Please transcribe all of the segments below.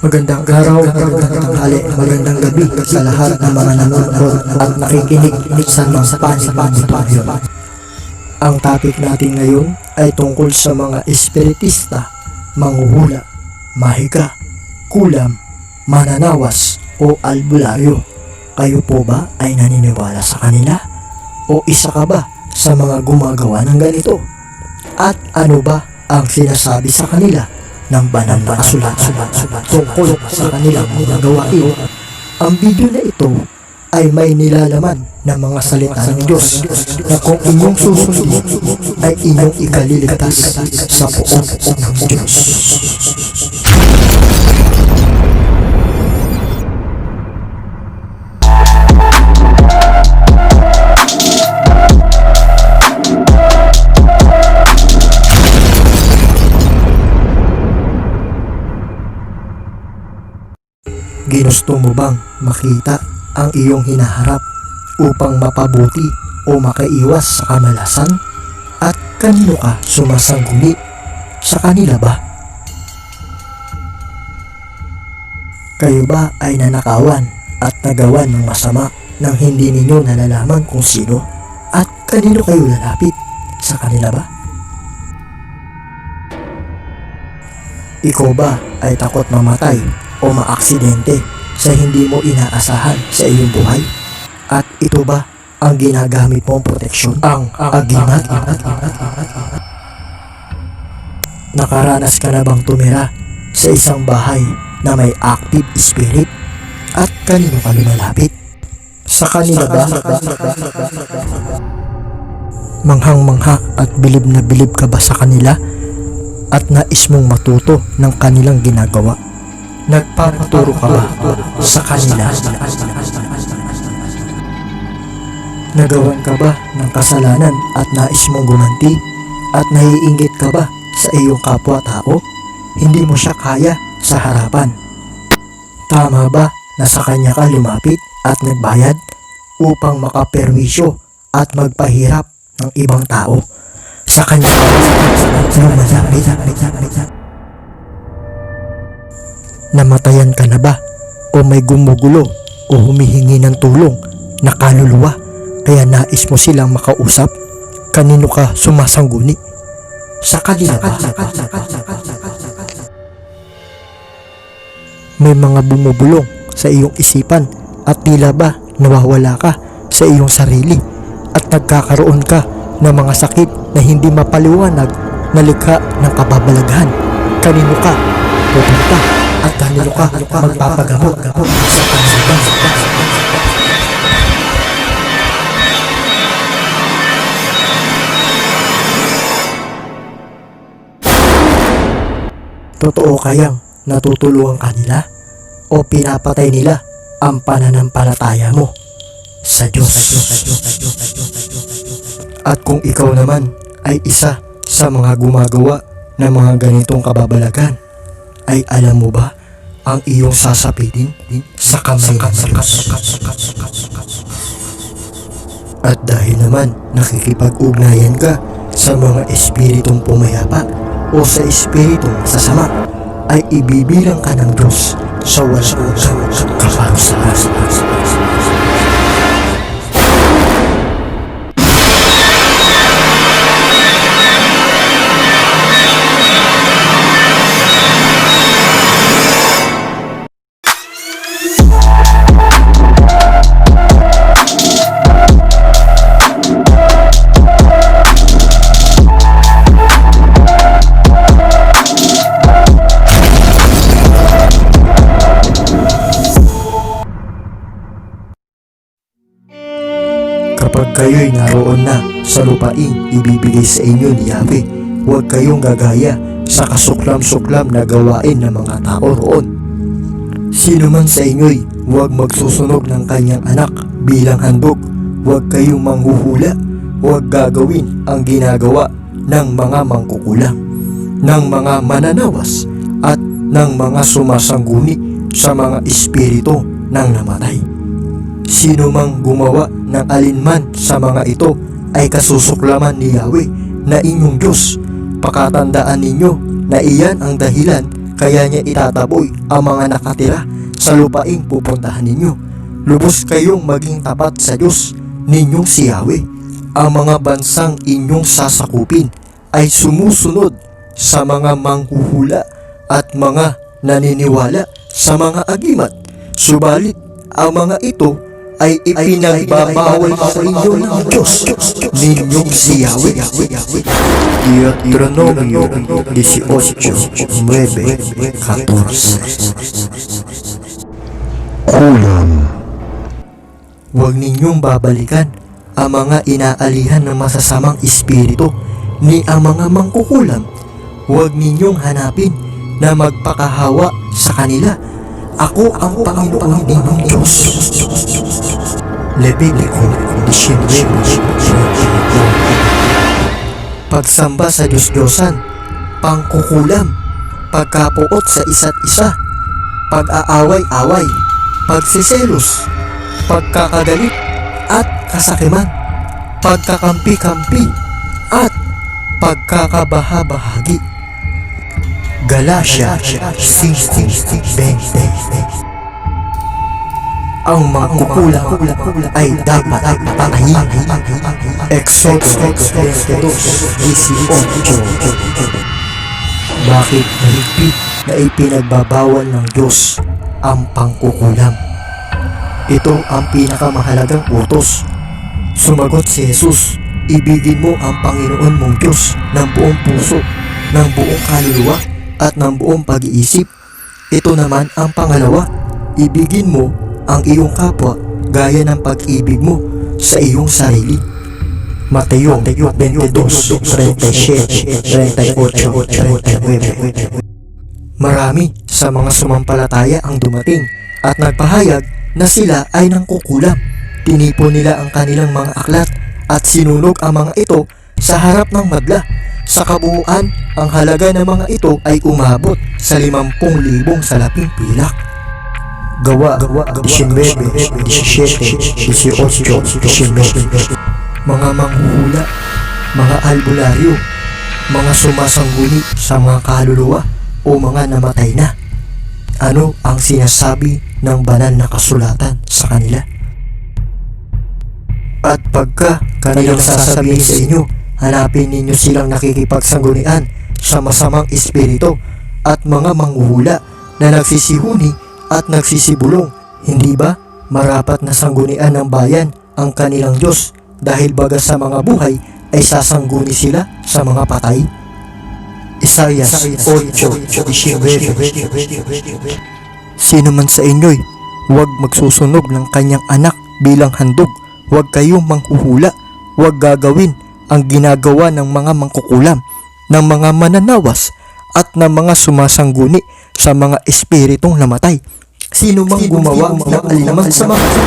Magandang araw, magandang tanghali, magandang gabi sa lahat ng mga nanonood at nakikinig sa mga panig ng Ang topic natin ngayon ay tungkol sa mga espiritista, manghuhula, mahika, kulam, mananawas o albularyo. Kayo po ba ay naniniwala sa kanila? O isa ka ba sa mga gumagawa ng ganito? At ano ba ang sinasabi sa kanila ng banal na kasulat-sulat tungkol sa kanilang mga gawain? Ang video na ito ay may nilalaman ng mga salita ng Diyos na kung inyong susundin ay inyong ikaliligtas sa poong ng Diyos. Ginusto mo bang makita ang iyong hinaharap upang mapabuti o makaiwas sa kamalasan? At kanino ka sumasangguni? Sa kanila ba? Kayo ba ay nanakawan at nagawan ng masama nang hindi ninyo nalalaman kung sino? At kanino kayo lalapit? Sa kanila ba? Ikaw ba ay takot mamatay o maaksidente sa hindi mo inaasahan sa iyong buhay? At ito ba ang ginagamit mong proteksyon? Ang agimat? Nakaranas ka na bang tumira sa isang bahay na may active spirit? At kanino ka lumalapit? Sa kanila ba? Manghang-mangha at bilib na bilib ka ba sa kanila? At nais mong matuto ng kanilang ginagawa? Nagpapaturo ka ba sa kanila? Nagawan ka ba ng kasalanan at nais mong gumanti? At naiinggit ka ba sa iyong kapwa-tao? Hindi mo siya kaya sa harapan. Tama ba na sa kanya ka lumapit at nagbayad upang makaperwisyo at magpahirap ng ibang tao? Sa kanya ka lumalapit? Namatayan ka na ba? O may gumugulo o humihingi ng tulong na kaluluwa kaya nais mo silang makausap? Kanino ka sumasangguni? Sa kanila ba? May mga bumubulong sa iyong isipan at tila ba nawawala ka sa iyong sarili at nagkakaroon ka ng mga sakit na hindi mapaliwanag na likha ng kababalaghan. Kanino ka pupunta? At kanino ka magpapagamot sa kanila? Totoo kayang natutulungan kanila o pinapatay nila ang pananampalataya mo sa Diyos? At kung ikaw naman ay isa sa mga gumagawa ng mga ganitong kababalagan, ay alam mo ba ang iyong sasapitin sa kamay ng Diyos? At dahil naman nakikipag-ugnayan ka sa mga espiritong pumayapa o sa espiritong sasama, ay ibibilang ka ng Diyos sa walang kaparusahan. Kapag kayo'y naroon na sa lupain ibibigay sa inyo ni Yahweh, huwag kayong gagaya sa kasuklam-suklam na gawain ng mga tao roon. Sino man sa inyo'y huwag magsusunog ng kanyang anak bilang handog, huwag kayong manghuhula, huwag gagawin ang ginagawa ng mga mangkukulam, ng mga mananawas, at ng mga sumasangguni sa mga espiritu ng namatay. Sino mang gumawa ng alinman sa mga ito ay kasusuklaman ni Yahweh na inyong Diyos. Pakatandaan ninyo na iyan ang dahilan kaya niya itataboy ang mga nakatira sa lupaing pupuntahan ninyo. Lubos kayong maging tapat sa Diyos ninyong si Yahweh. Ang mga bansang inyong sasakupin ay sumusunod sa mga manghuhula at mga naniniwala sa mga agimat. Subalit ang mga ito ay ipinagbabawal sa inyo ng Diyos ninyong si Yahweh. Deuteronomio 18:9-14. Kulam. Huwag ninyong babalikan ang mga inaalihan ng masasamang espiritu ni ang mga mangkukulam. Huwag ninyong hanapin na magpakahawa sa kanila. Ako ang Panginoon ninyong Diyos. Levitico 19:22. Pagsamba sa Diyos-Diyosan, pangkukulam, pagkapuot sa isa't isa, pag-aaway-away, pagsiselos, pagkakagalit at kasakiman, pagkakampi-kampi at pagkakabaha-bahagi. Galatia 6:20. Ang mangkukulam ay dapat patayin. Exodo 22:18. Bakit mahigpit na ipinagbabawal ng Diyos ang pangkukulam? Ito ang pinakamahalagang utos. Sumagot si Jesus, ibigin mo ang Panginoon mong Diyos ng buong puso, ng buong kaluluwa at ng buong pag-iisip. Ito naman ang pangalawa, ibigin mo ang iyong kapwa gaya ng pag-ibig mo sa iyong sarili. Mateo 22:37-38-39. Marami sa mga sumampalataya ang dumating at nagpahayag na sila ay nangkukulam. Tinipon nila ang kanilang mga aklat at sinunog ang mga ito sa harap ng madla. Sa kabuuan, ang halaga ng mga ito ay umabot sa 50,000 salaping pilak. Gawa 19:17-18-19. Mga manghuhula, mga albularyo, mga sumasangguni sa mga kaluluwa o mga namatay na. Ano ang sinasabi ng banal na kasulatan sa kanila? At pagka kanilang sasabihin sa inyo, hanapin ninyo silang nakikipagsanggunian sa masamang espiritu at mga manghuhula na nagsisihuni at nagsisibulong. Hindi ba marapat na sanggunian ng bayan ang kanilang Diyos dahil baga sa mga buhay ay sasangguni sila sa mga patay? Isaiah 8:19. Sino man sa inyo'y huwag magsusunog ng kanyang anak bilang handog. Huwag kayong manghuhula. Huwag gagawin ang ginagawa ng mga mangkukulam, ng mga mananawas at ng mga sumasangguni sa mga espiritong namatay. Sino mang gumawa ng alinman sa mga ito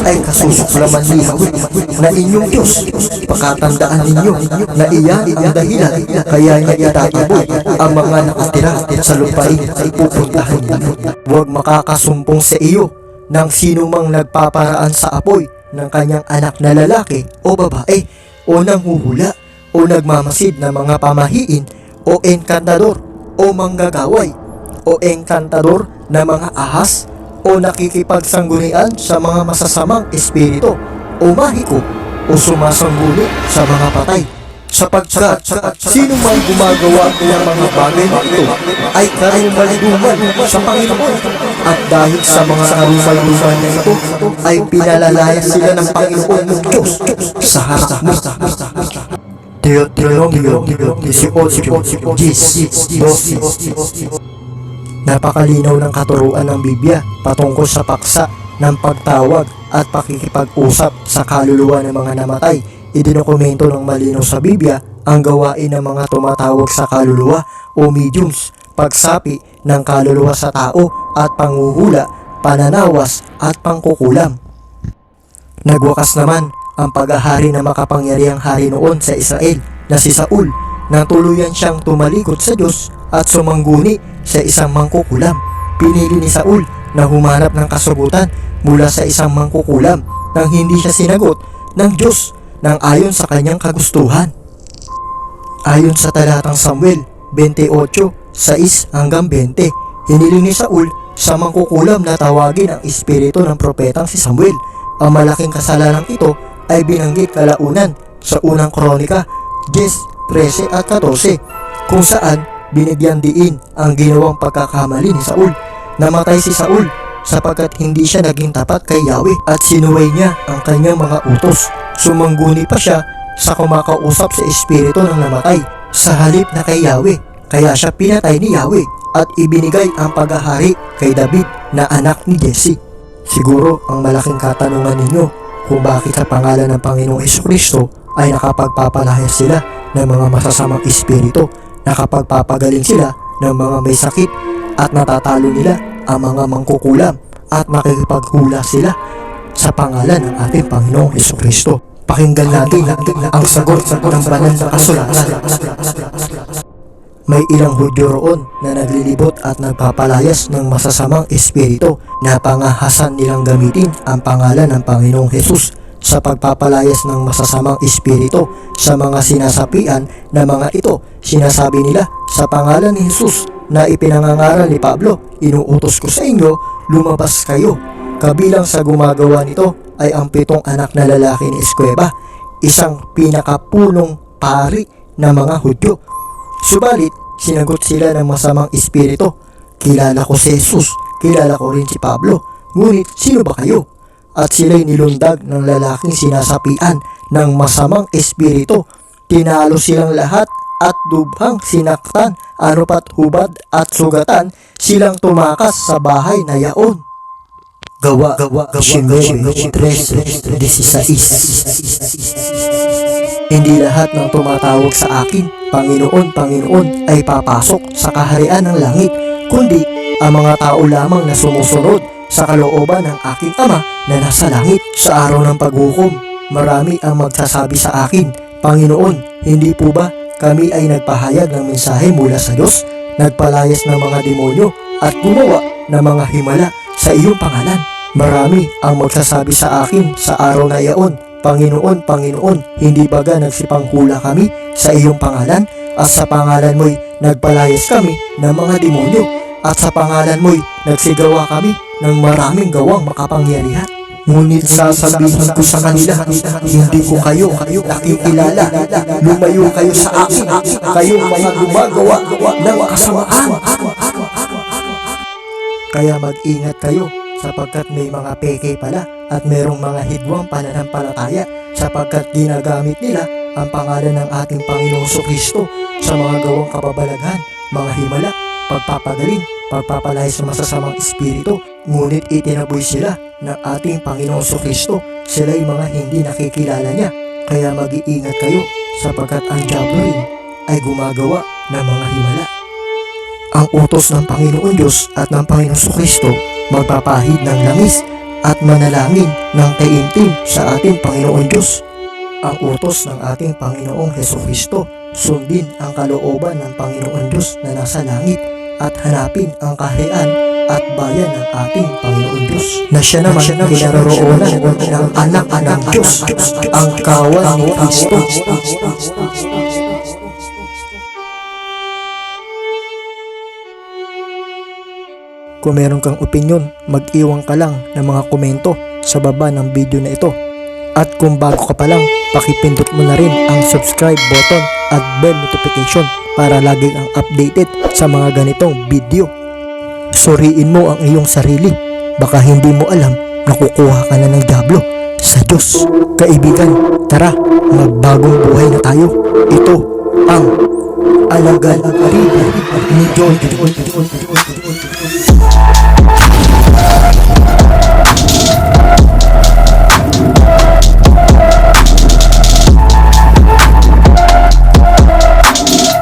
ay kasusuklaman ni Yahweh na inyong Diyos. Pakatandaan ninyo na iyan ang dahilan kaya niya itataboy ang mga nakatira sa lupain ay pupuntahan ninyo. Huwag makakasumpong sa iyo ng sino mang nagpaparaan sa apoy ng kanyang anak na lalaki o babae o nanghuhula o nagmamasid ng mga pamahiin o enkantador o manggagaway o enkantador na mga ahas o nakikipagsanggunian sa mga masasamang espiritu o mahiko o sumasangguni sa mga patay. Sapagkat sino man gumagawa ng mga bagay na ito ay karumalduman sa Panginoon. At dahil sa mga karumalduman na ito ay pinalalaya sila ng Panginoon ng Diyos sa harap mo. Deuteronomio 18:12. Napakalinaw ng katuruan ng Biblia patungkol sa paksa ng pagtawag at pakikipag-usap sa kaluluwa ng mga namatay. Ididokumento ng malinaw sa Biblia ang gawain ng mga tumatawag sa kaluluwa o mediums, pagsapi ng kaluluwa sa tao at panghuhula, pananawas at pangkukulam. Nagwakas naman ang paghahari ng makapangyarihang hari noon sa Israel na si Saul, na tuluyan siyang tumalikod sa Diyos at sumangguni sa isang mangkukulam. Pinili ni Saul na humanap ng kasagutan mula sa isang mangkukulam nang hindi siya sinagot ng Diyos nang ayon sa kanyang kagustuhan. Ayon sa talatang Samuel 28 6-20. Hiniling ni Saul sa mangkukulam na tawagin ang espiritu ng propetang si Samuel. Ang malaking kasalanang ito ay binanggit kalaunan sa unang Kronika 10:13 at 14, kung saan binigyan diin ang ginawang pagkakamali ni Saul. Namatay si Saul sapagkat hindi siya naging tapat kay Yahweh at sinuway niya ang kanyang mga utos. Sumangguni pa siya sa kumakausap sa espiritu ng namatay sa halip na kay Yahweh. Kaya siya pinatay ni Yahweh at ibinigay ang paghahari kay David na anak ni Jesse. Siguro ang malaking katanungan ninyo kung bakit sa pangalan ng Panginoong Hesukristo ay nakapagpapalayas sila ng mga masasamang espiritu, nakapagpapagaling sila ng mga may sakit at natatalo nila ang mga mangkukulam at makikipaghula sila sa pangalan ng ating Panginoong Hesukristo. Pakinggan natin ang sagot ng banal na kasulatan. May ilang Hudyo roon na naglilibot at nagpapalayas ng masasamang espiritu na pangahasan nilang gamitin ang pangalan ng Panginoong Hesus sa pagpapalayas ng masasamang espiritu sa mga sinasapian na mga ito. Sinasabi nila sa pangalan ni Hesus na ipinangangaral ni Pablo, "Inuutos ko sa inyo, lumabas kayo." Kabilang sa gumagawa nito ay ang 7 anak na lalaki ni Eskweba, isang pinakapunong pari ng mga Hudyo. Subalit, sinagot sila ng masamang espiritu, "Kilala ko si Jesus, kilala ko rin si Pablo, ngunit sino ba kayo?" At sila'y nilundag ng lalaking sinasapian ng masamang espiritu. Tinalo silang lahat at dubhang sinaktan, anupat hubad at sugatan silang tumakas sa bahay na yaon. Gawa 19:16. Hindi lahat ng tumatawag sa akin, "Panginoon, Panginoon," ay papasok sa kaharian ng langit, kundi ang mga tao lamang na sumusunod sa kalooban ng aking Ama na nasa langit. Sa araw ng paghukom, marami ang magsasabi sa akin, "Panginoon, hindi po ba kami ay nagpahayag ng mensahe mula sa Diyos, nagpalayas ng mga demonyo at gumawa ng mga himala sa iyong pangalan?" Marami ang magsasabi sa akin sa araw na iyon, "Panginoon, Panginoon, hindi baga nagsipanghula kami sa iyong pangalan at sa pangalan mo'y nagpalayas kami ng mga demonyo at sa pangalan mo'y nagsigawa kami ng maraming gawang makapangyarihan?" Ngunit sasabihin ko sa kanila, "Hindi ko kayo nakikilala. Lumayo kayo sa akin, kayong mga gumagawa ng kasamaan." Kaya mag-ingat kayo, sapagkat may mga peke pala at mayroong mga hidwang pananampalataya, sapagkat ginagamit nila ang pangalan ng ating Panginoong Hesukristo sa mga gawang kababalaghan, mga himala, pagpapagaling, pagpapalayas ng masasamang espiritu. Ngunit itinaboy sila ng ating Panginoong Hesukristo. Sila'y mga hindi nakikilala niya. Kaya mag-iingat kayo, sapagkat ang diablo rin ay gumagawa ng mga himala. Ang utos ng Panginoon Diyos at ng Panginoong Hesukristo magpapahid ng langis at manalangin ng taimtim sa ating Panginoon Diyos. Ang utos ng ating Panginoong Hesukristo, sundin ang kalooban ng Panginoon Diyos na nasa langit at hanapin ang kaharian at bayan ng ating Panginoon Diyos, na siya naman kinaroroonan ng anak ng Diyos, ang kawan ni Kristo. Kung meron kang opinyon, mag-iwan ka lang ng mga komento sa baba ng video na ito. At kung bago ka pa lang, pakipindot mo na rin ang subscribe button at bell notification para lagi kang updated sa mga ganitong video. Suriin mo ang iyong sarili. Baka hindi mo alam na kukuha ka na ng diablo sa Diyos. Kaibigan, tara, magbagong buhay na tayo. Ito ang Alagad Biblia ni John